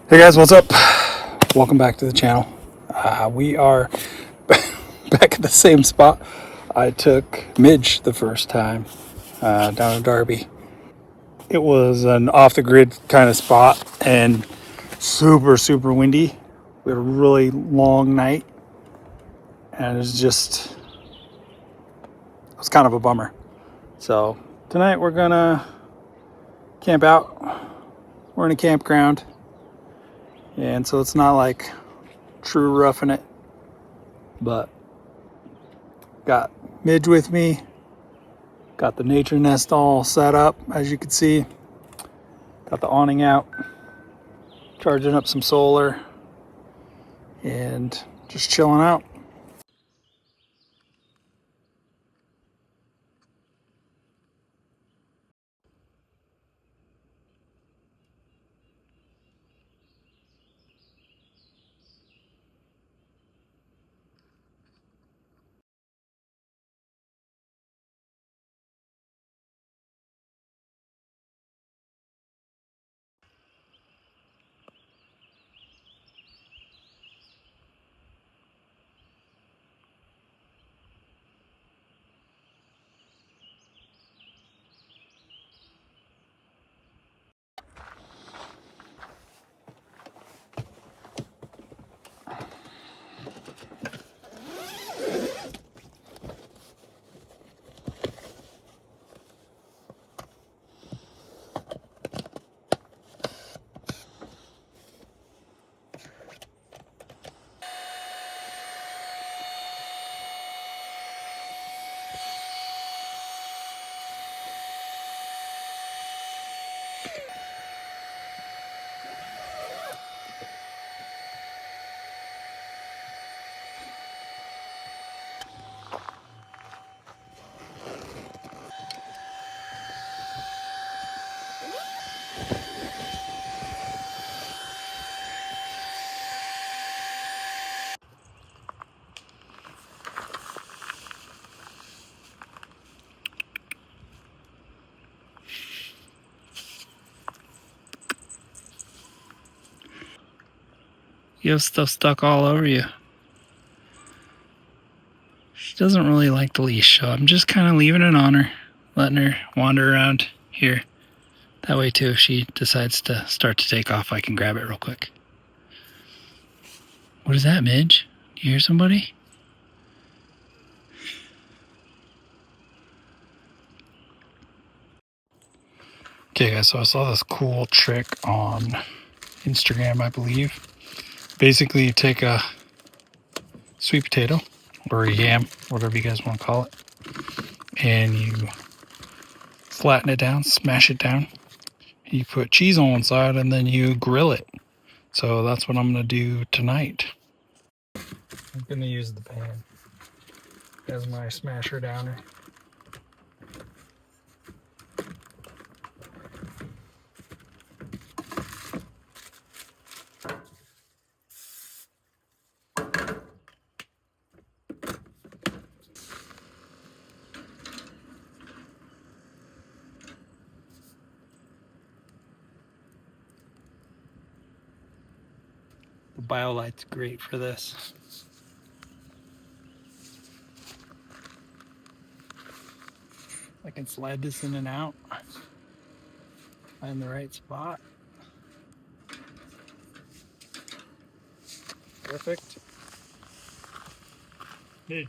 Hey guys, what's up? Welcome back to the channel. We are back at the same spot I took Midge the first time, down in Derby. It was an off-the-grid kind of spot and super windy. We had a really long night and it was kind of a bummer. So tonight we're gonna camp out. We're in a campground, and so it's not like true roughing it, but got Midge with me. Got the nature nest all set up, as you can see. Got the awning out, charging up some solar, and just chilling out. You have stuff stuck all over you. She doesn't really like the leash, so I'm just kind of leaving it on her, letting her wander around here. That way too, if she decides to start to take off, I can grab it real quick. What is that, Midge? Do you hear somebody? Okay guys, so I saw this cool trick on Instagram, I believe. Basically, you take a sweet potato or a yam, whatever you guys want to call it, and you flatten it down, smash it down. You put cheese on one side and then you grill it. So that's what I'm going to do tonight. I'm going to use the pan as my smasher downer. The BioLite's great for this. I can slide this in and out. Find the right spot. Perfect. Midge.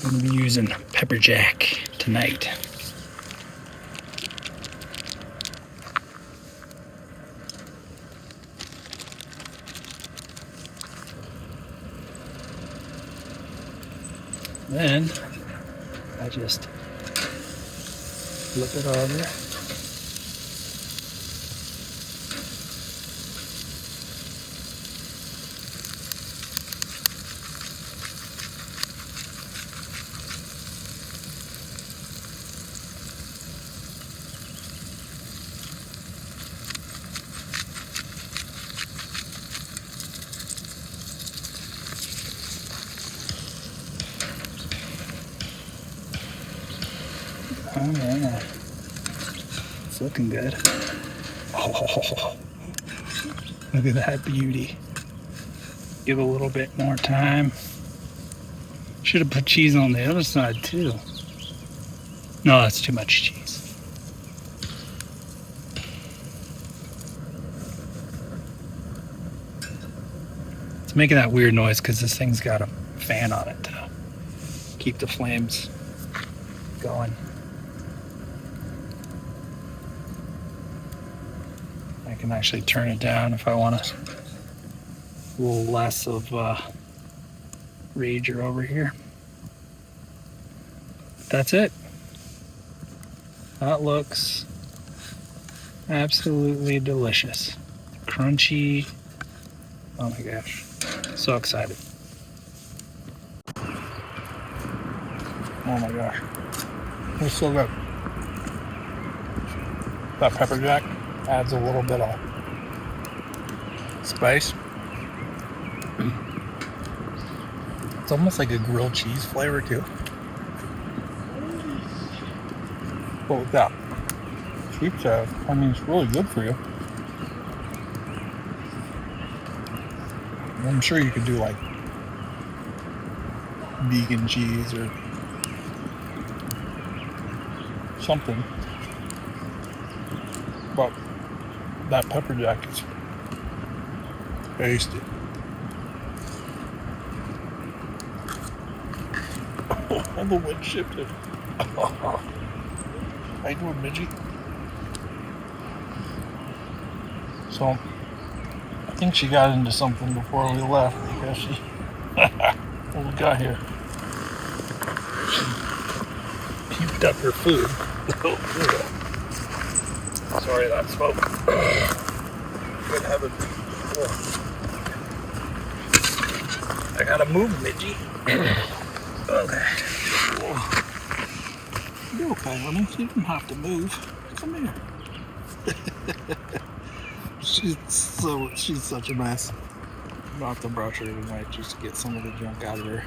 I'm going to be using pepper jack tonight. Then I just flip it over. Oh yeah, it's looking good. Oh, look at that beauty. Give a little bit more time. Should have put cheese on the other side too. No, that's too much cheese. It's making that weird noise because this thing's got a fan on it to keep the flames going. I can actually turn it down if I want a little less of rager over here. That's it. That looks absolutely delicious. Crunchy. Oh my gosh. So excited. Oh my gosh. It's so good. That pepper jack adds a little bit of spice. It's almost like a grilled cheese flavor too. But with that sweet potato, I mean, it's really good for you. I'm sure you could do like vegan cheese or something. But that pepper jack is tasty. Oh, the wind shifted. How you doing, Midge? So, I think she got into something before we left because she, when we got here, she puked up her food. Sorry, that smoke. Good heaven. I gotta move, Midge. Okay. You're okay, honey. You don't have to move. Come here. She's such a mess. I'm gonna have to brush her tonight just to get some of the junk out of her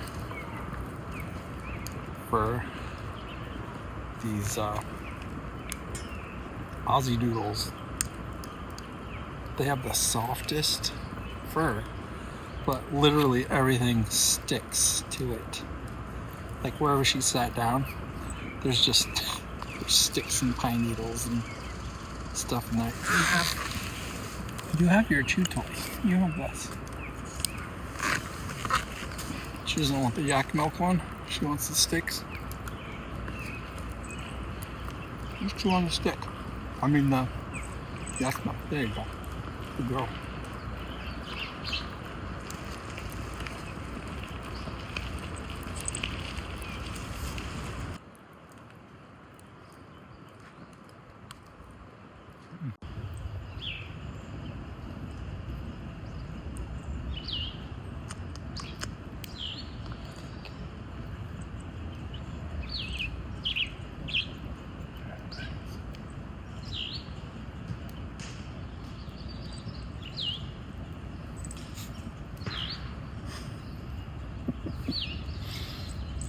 fur. These Aussie Doodles, they have the softest fur, but literally everything sticks to it. Like wherever she sat down, there's sticks and pine needles and stuff in there. You have your chew toys. You have this. She doesn't want the yak milk one. She wants the sticks. Just chew on the stick. I mean the yak milk. There you go. Good girl.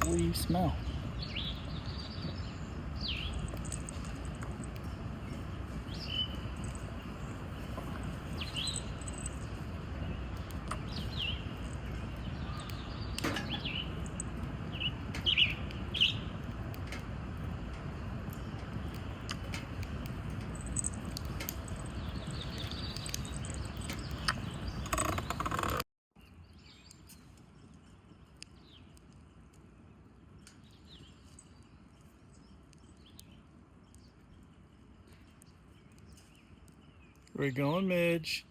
What do you smell? Where you going, Midge?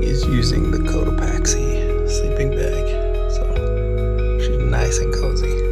is using the Cotopaxi sleeping bag, so she's nice and cozy.